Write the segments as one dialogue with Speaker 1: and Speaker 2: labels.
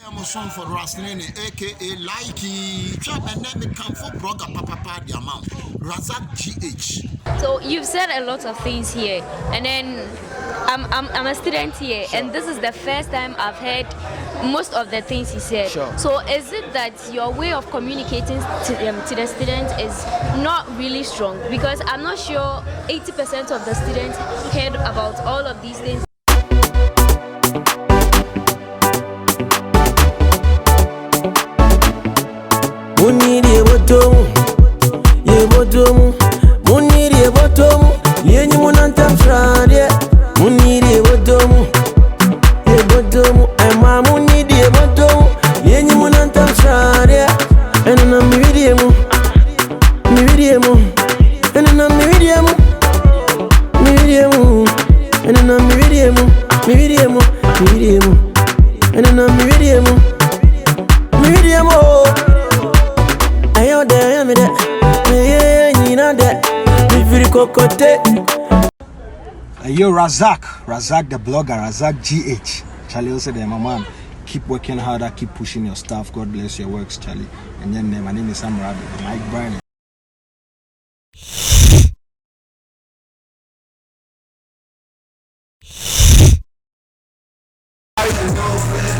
Speaker 1: I'm a song for Raslini, aka Likey. Trap and then become for blogger Papa the amount. Razak GH.
Speaker 2: So you've said a lot of things here, and then I'm a student here,
Speaker 3: Sure.
Speaker 2: and this is the first time I've heard most of the things he said.
Speaker 3: Sure.
Speaker 2: So is it that your way of communicating to the students is not really strong? Because I'm not sure 80% of the students heard about all of these things.
Speaker 4: Muniri ebotomu, yebotomu, muniri ebotomu, yenyi munantam frade, muniri ebotomu, yebotomu, ema muniri ebotomu, yenyi munantam frade, enana mividiemu, enana mividiemu, enana mividiemu, enana mividiemu.
Speaker 3: Yo, Razak the blogger, Razak GH. Charlie also there, my man. Keep working harder, keep pushing your stuff. God bless your works, Charlie. And then my name is Sam Rabbit, Mike Bryan.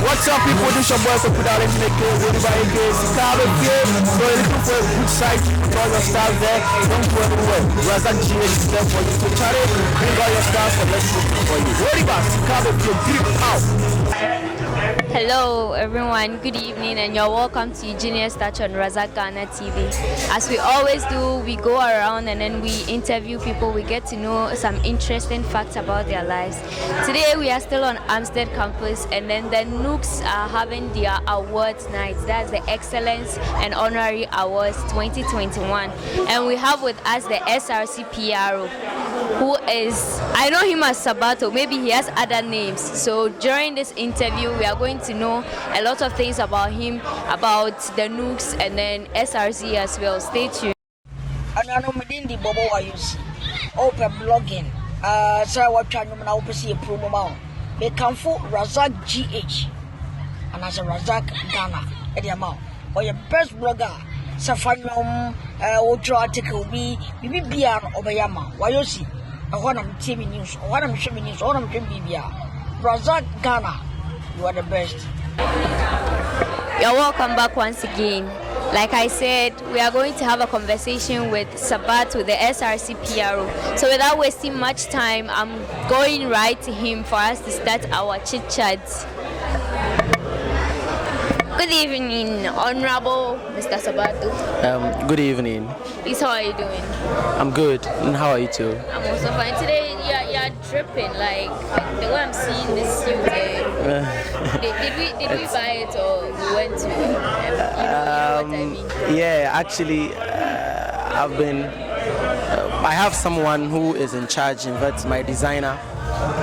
Speaker 5: What's up, people? This your boy, so put out into the case. Everybody gets Chicago game. So you're looking for a good site, all your stuff there. Don't go anywhere. Razak GH is there for you. So Charlie, bring all your stuff and let's look for you. Worry about Chicago game. Grip out.
Speaker 2: Hello everyone, good evening, and you're welcome to Genius Touch on Razak Ghana TV. As we always do, we go around and then we interview people, we get to know some interesting facts about their lives. Today we are still on Amstead campus, and then the Nooks are having their awards night. That's the Excellence and Honorary Awards 2021. And we have with us the SRC PRO, who is, I know him as Sabato, maybe he has other names. So during this interview, we are going to know a lot of things about him, about the Nooks, and then SRC as well. Stay tuned.
Speaker 6: Ano medin di bobo ayusi open blogging say what try no na open see promo ma be kamfo Razak GH and as a Razak Ghana e dey ma or your best blogger safanyom o draw article bi bia no obeyama wayosi e ho na TV news o ho na mhwe news o ho na mhwe bibia Razak Ghana, you are the best.
Speaker 2: You're welcome back once again. Like I said, we are going to have a conversation with Sabat, with the SRC PRO. So without wasting much time, I'm going right to him for us to start our chit chat. Good evening, Honorable Mr. Sabato.
Speaker 7: Good evening.
Speaker 2: Please, how are you doing?
Speaker 7: I'm good. And how are you too?
Speaker 2: I'm also fine. Today, you're dripping. Like the way I'm seeing this suit. Did we buy it or we went to? You know what I mean?
Speaker 7: Yeah, actually, I have someone who is in charge. In fact, my designer,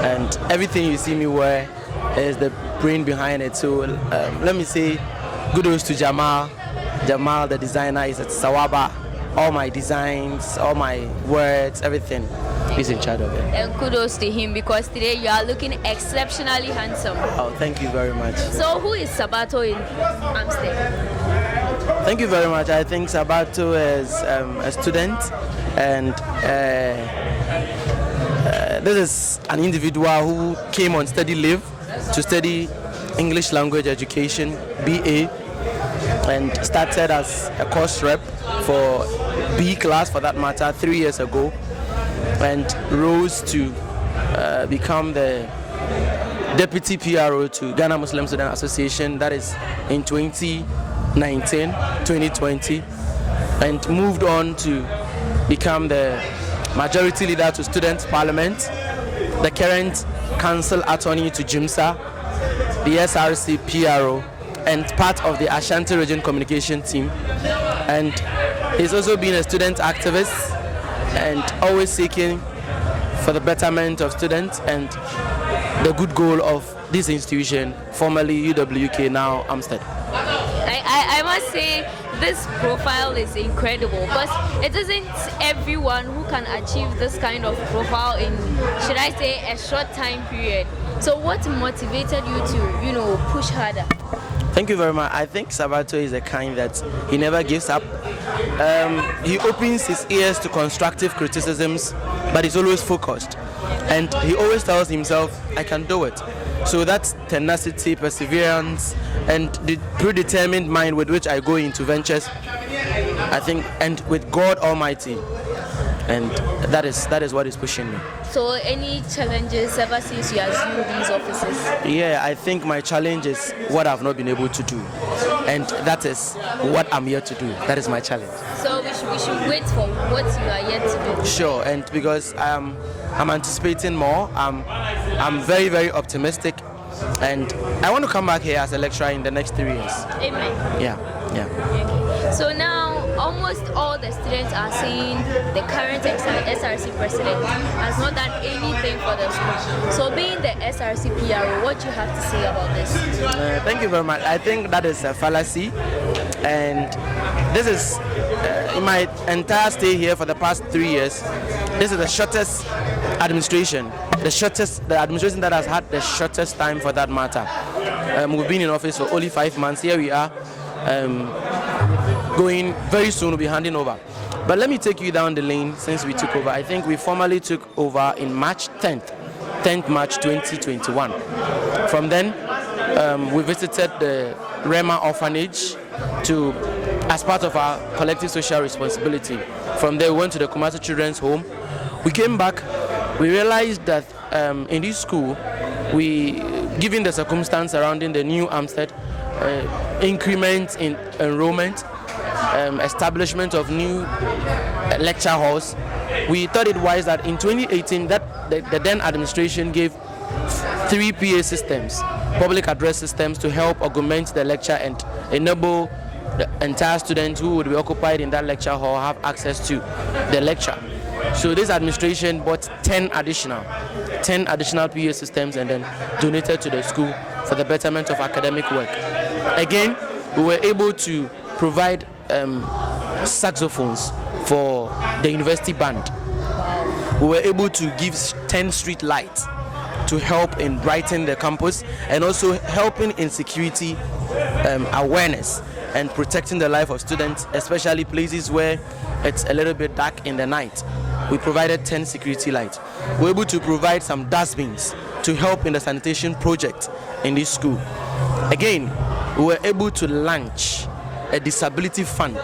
Speaker 7: and everything you see me wear is the brain behind it. So let me say kudos to Jamal. Jamal, the designer, is at Sawaba. All my designs, all my words, everything, he's in charge of it.
Speaker 2: And kudos to him, because today you are looking exceptionally handsome.
Speaker 7: Oh, thank you very much.
Speaker 2: So who is Sabato in Amstead?
Speaker 7: Thank you very much. I think Sabato is a student, and this is an individual who came on study leave to study English language education, BA, and started as a course rep for B class, for that matter, 3 years ago, and rose to become the deputy PRO to Ghana Muslim Student Association, that is in 2019, 2020, and moved on to become the majority leader to Student Parliament, the current council attorney to JIMSA, the SRC PRO, and part of the Ashanti Region Communication Team. And he's also been a student activist and always seeking for the betterment of students and the good goal of this institution, formerly UWK, now Amstead.
Speaker 2: I must say this profile is incredible, because it isn't everyone who can achieve this kind of profile in, should I say, a short time period. So what motivated you to, push harder?
Speaker 7: Thank you very much. I think Sabato is the kind that he never gives up. He opens his ears to constructive criticisms, but he's always focused. And he always tells himself, I can do it. So that's tenacity, perseverance, and the predetermined mind with which I go into ventures, I think, and with God Almighty. And that is what is pushing me.
Speaker 2: So any challenges ever since you assumed these offices?
Speaker 7: Yeah, I think my challenge is what I've not been able to do. And that is what I'm here to do. That is my challenge.
Speaker 2: So we should wait for what you are yet to do.
Speaker 7: Sure, and because I'm anticipating more, I'm very, very optimistic. And I want to come back here as a lecturer in the next 3 years.
Speaker 2: Amen.
Speaker 7: Yeah.
Speaker 2: Okay. So now almost all the students are saying the current SRC president has not done anything for the school. So being the SRC PRO, what do you have to say about this?
Speaker 7: Thank you very much. I think that is a fallacy, and this is in my entire stay here for the past 3 years. This is the shortest administration, the administration that has had the shortest time for that matter. We've been in office for only 5 months. Here we are. Going very soon, we'll be handing over. But let me take you down the lane since we took over. I think we formally took over in March 10th March 2021. From then, we visited the Rema orphanage as part of our collective social responsibility. From there, we went to the Kumasi Children's Home. We came back, we realized that in this school, given the circumstance surrounding the new Amstead, increment in enrollment, establishment of new lecture halls, we thought it wise that in 2018 that the then administration gave 3 PA systems, public address systems, to help augment the lecture and enable the entire students who would be occupied in that lecture hall have access to the lecture. So this administration bought 10 additional PA systems and then donated to the school for the betterment of academic work. Again, we were able to provide saxophones for the university band. We were able to give 10 street lights to help in brightening the campus and also helping in security awareness and protecting the life of students, especially places where it's a little bit dark in the night. We provided 10 security lights. We were able to provide some dustbins to help in the sanitation project in this school. Again, we were able to launch a disability fund.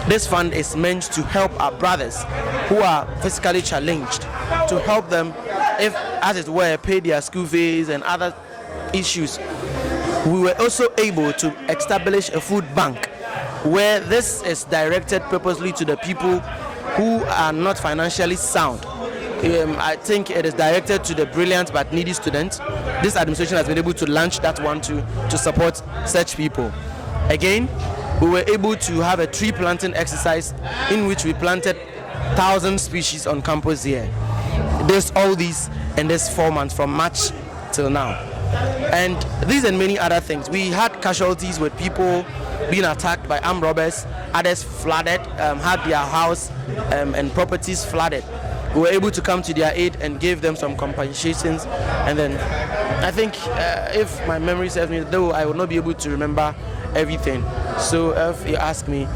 Speaker 7: This fund is meant to help our brothers who are physically challenged, to help them, if as it were, pay their school fees and other issues. We were also able to establish a food bank where this is directed purposely to the people who are not financially sound. I think it is directed to the brilliant but needy students. This administration has been able to launch that one to support such people. Again, we were able to have a tree planting exercise in which we planted 1,000 species on campus here. All these in this 4 months from March till now. And these and many other things. We had casualties with people being attacked by armed robbers, others flooded, had their house and properties flooded. We were able to come to their aid and give them some compensations. And then I think if my memory serves me, though I will not be able to remember everything. So if you ask me,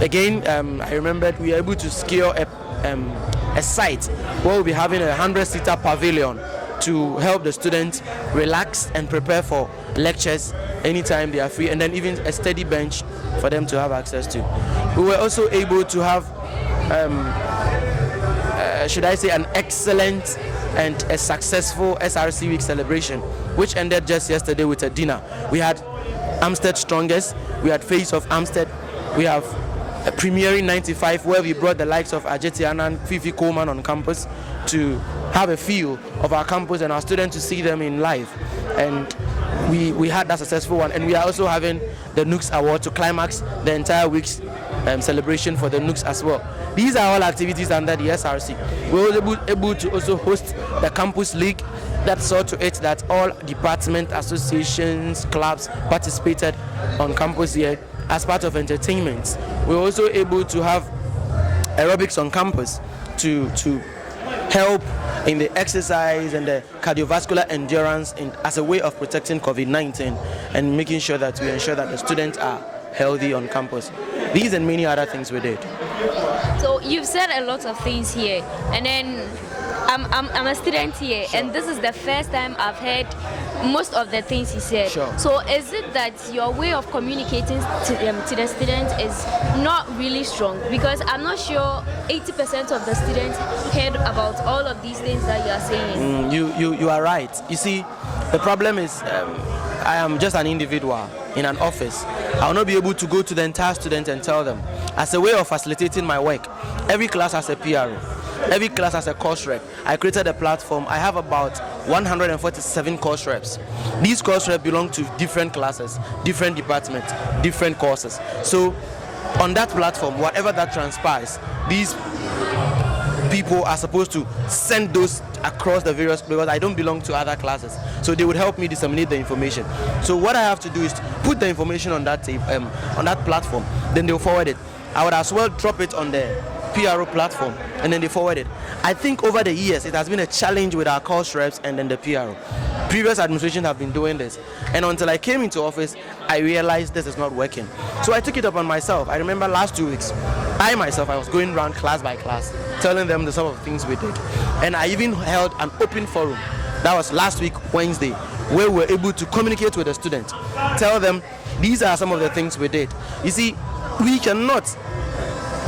Speaker 7: again, I remembered we were able to secure a site where we'll be having a 100-seater pavilion to help the students relax and prepare for lectures anytime they are free, and then even a steady bench for them to have access to. We were also able to have, should I say, an excellent and a successful SRC week celebration, which ended just yesterday with a dinner. We had Amstead Strongest, we had Face of Amstead, we have a Premiering 95 where we brought the likes of Ajeti Anand, Fifi Coleman on campus to have a feel of our campus and our students to see them in live. And we had that successful one. And we are also having the Nooks Award to climax the entire week's celebration for the Nooks as well. These are all activities under the SRC. We were able to also host the Campus League that saw to it that all department, associations, clubs participated on campus here as part of entertainment. We were also able to have aerobics on campus to help in the exercise and the cardiovascular endurance as a way of protecting COVID-19 and making sure that we ensure that the students are healthy on campus. These and many other things we did.
Speaker 2: So you've said a lot of things here, and then I'm a student here, and this is the first time I've heard most of the things he said.
Speaker 7: Sure.
Speaker 2: So is it that your way of communicating to the students is not really strong? Because I'm not sure 80% of the students heard about all of these things that you are saying.
Speaker 7: You are right. You see, the problem is I am just an individual in an office. I will not be able to go to the entire students and tell them. As a way of facilitating my work, every class has a PRO. Every class has a course rep. I created a platform. I have about 147 course reps. These course reps belong to different classes, different departments, different courses. So on that platform, whatever that transpires, these people are supposed to send those across the various, because I don't belong to other classes. So they would help me disseminate the information. So what I have to do is to put the information on that platform, then they'll forward it. I would as well drop it on the PRO platform, and then they forward it. I think over the years it has been a challenge with our course reps and then the PRO. Previous administrations have been doing this, and until I came into office, I realized this is not working. So I took it upon myself. I remember last 2 weeks, I was going around class by class, telling them some of the things we did. And I even held an open forum. That was last week, Wednesday, where we were able to communicate with the students, tell them these are some of the things we did. You see, we cannot,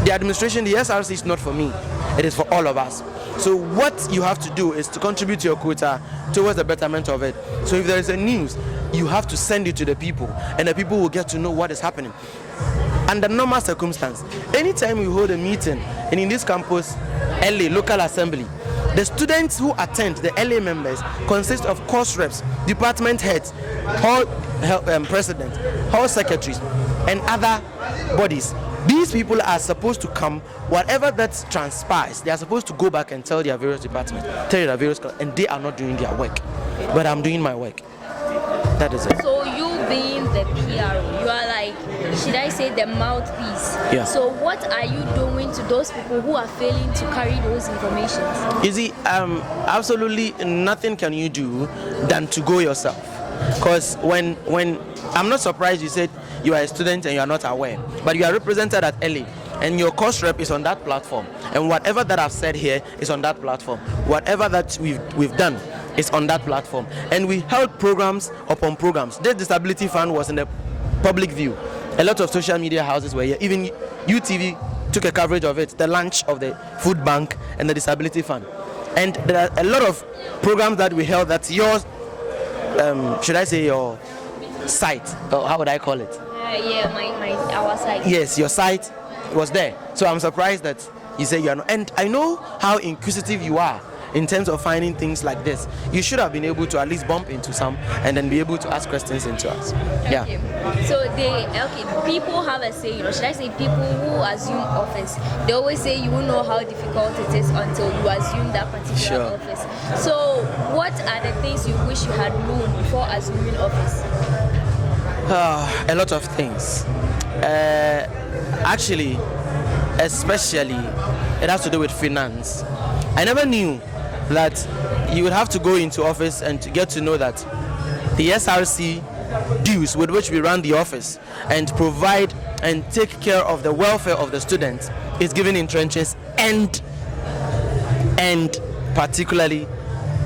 Speaker 7: the administration, the SRC is not for me, it is for all of us. So what you have to do is to contribute your quota towards the betterment of it. So if there is a news, you have to send it to the people, and the people will get to know what is happening. Under normal circumstance, anytime we hold a meeting, and in this campus, LA, local assembly, the students who attend, the LA members, consist of course reps, department heads, hall presidents, hall secretaries, and other bodies. These people are supposed to come, whatever that transpires, they are supposed to go back and tell their various departments, tell their various, and they are not doing their work. But I'm doing my work. That is it.
Speaker 2: So you being the PRO, you are like, should I say, the mouthpiece?
Speaker 7: Yeah.
Speaker 2: So what are you doing to those people who are failing to carry those informations?
Speaker 7: You see, absolutely nothing can you do than to go yourself. Because when I'm not surprised you said you are a student and you are not aware, but you are represented at LA and your course rep is on that platform, and whatever that I've said here is on that platform. Whatever that we've done is on that platform, and we held programs upon programs. The disability fund was in the public view. A lot of social media houses were here. Even UTV took a coverage of it, the launch of the food bank and the disability fund. And there are a lot of programs that we held that yours, should I say your site, or how would I call it?
Speaker 2: Our site.
Speaker 7: Yes, your site was there. So I'm surprised that you say you are not. And I know how inquisitive you are in terms of finding things like this. You should have been able to at least bump into some and then be able to ask questions into us. Yeah.
Speaker 2: Okay. So people have a say, should I say people who assume office, they always say you won't know how difficult it is until you assume that particular office. So what are the things you wish you had known before assuming office?
Speaker 7: A lot of things. Actually, especially, it has to do with finance. I never knew that you would have to go into office and to get to know that the SRC dues with which we run the office and provide and take care of the welfare of the students is given in trenches and particularly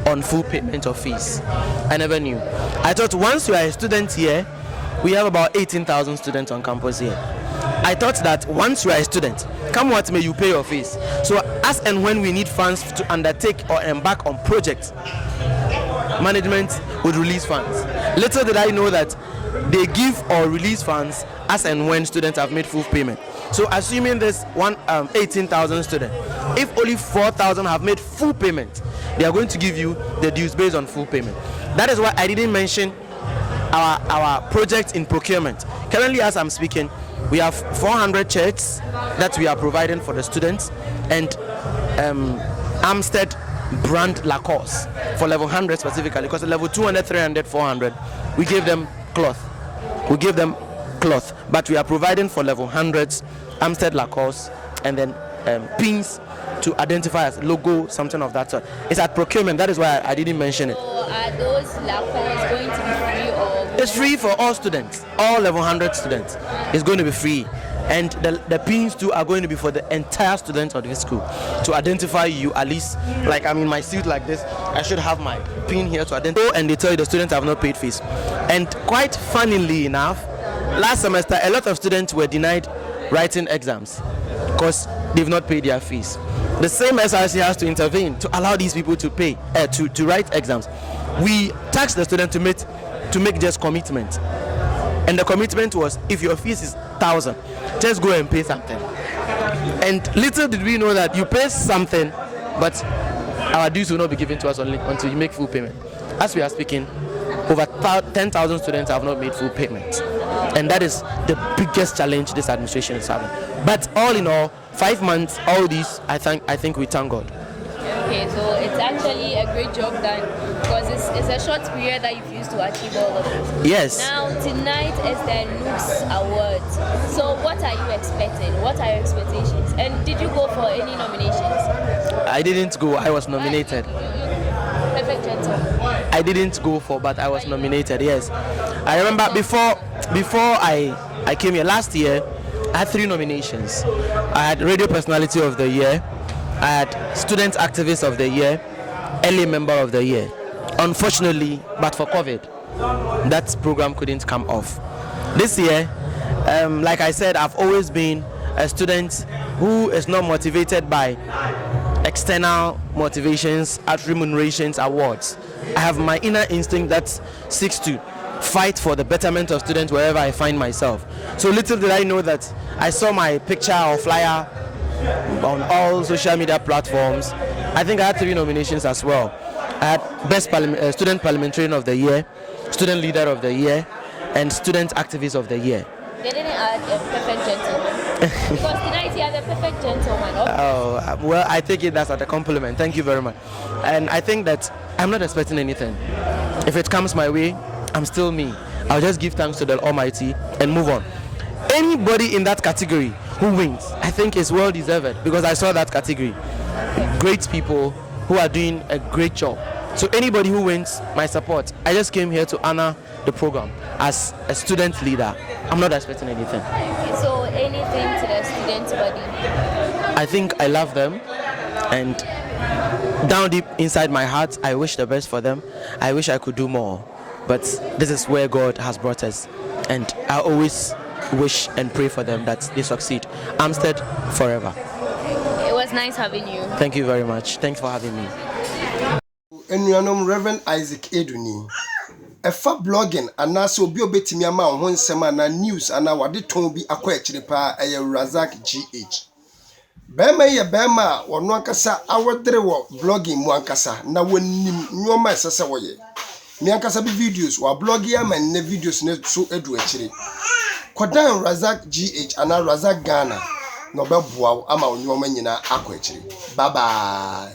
Speaker 7: on full payment of fees. I never knew. I thought once you are a student here, we have about 18,000 students on campus here. I thought that once you are a student, come what may, you pay your fees. So as and when we need funds to undertake or embark on projects, management would release funds. Little did I know that they give or release funds as and when students have made full payment. So assuming this 18,000 students, if only 4,000 have made full payment, they are going to give you the dues based on full payment. That is why I didn't mention our project in procurement. Currently, as I'm speaking, we have 400 shirts that we are providing for the students, and Amstead brand Lacoste for level 100 specifically, because level 200, 300, 400, we give them cloth. But we are providing for level 100s Amstead Lacoste, and then pins to identify as logo, something of that sort. It's at procurement. That is why I didn't mention it.
Speaker 2: So are those lacquers going to be free or?
Speaker 7: It's free for all students, all 1100 students. It's going to be free. And the pins too are going to be for the entire students of the school to identify you. At least, like I'm in my suit like this, I should have my pin here to identify. And they tell you the students have not paid fees. And quite funnily enough, last semester a lot of students were denied writing exams because they've not paid their fees. The same SRC has to intervene to allow these people to pay to write exams. We tasked the student to make just commitment. And the commitment was, if your fees is 1,000, just go and pay something. And little did we know that you pay something, but our dues will not be given to us only until you make full payment. As we are speaking, over 10,000 students have not made full payment. And that is the biggest challenge this administration is having. But all in all, 5 months, all these, I think we thank God.
Speaker 2: Okay, so it's actually a great job done because it's a short period that you've used to achieve all of it.
Speaker 7: Yes.
Speaker 2: Now, tonight is the Nooks Awards. So what are you expecting? What are your expectations? And did you go for any nominations?
Speaker 7: I didn't go. I was nominated.
Speaker 2: Perfect Gentleman.
Speaker 7: I didn't go for, but I was nominated, yes. I remember before I came here last year, I had 3 nominations. I had Radio Personality of the Year, I had Student Activist of the Year, Early Member of the Year. Unfortunately, but for COVID, that program couldn't come off. This year, like I said, I've always been a student who is not motivated by external motivations, at remunerations, awards. I have my inner instinct that seeks to fight for the betterment of students wherever I find myself. So little did I know that I saw my picture or flyer on all social media platforms. I think I had 3 nominations as well. I had Best Student Parliamentarian of the Year, Student Leader of the Year, and Student Activist of the Year.
Speaker 2: They didn't add a perfect gentleman. Because tonight you are the perfect gentleman. Okay.
Speaker 7: Oh, well, I take it that's a compliment. Thank you very much. And I think that I'm not expecting anything. If it comes my way, I'm still me. I'll just give thanks to the Almighty and move on. Anybody in that category who wins, I think is well deserved because I saw that category. Great people who are doing a great job. So anybody who wins, my support. I just came here to honor the program as a student leader. I'm not expecting anything.
Speaker 2: So anything to the student body?
Speaker 7: I think I love them, and down deep inside my heart, I wish the best for them. I wish I could do more, but this is where God has brought us, and I always wish and pray for them that they succeed. Amstead forever.
Speaker 2: It was nice having you.
Speaker 7: Thank you very much. Thanks for having me.
Speaker 3: Reverend Isaac Eduni. Efa blogging anaso obi obetimi ama ho nsem ana news ana wade ton bi akwa akire pa eye Razak GH. Bema ye bema wono ankasa awodere wo blogging mu ankasa na wonim nyoma esese woye. Mi ankasa bi videos wa blog ya ma ne videos ne so edu akire. Kodan Razak GH ana Razak Ghana no beboa ama nyoma nyina akwa akire. Bye bye.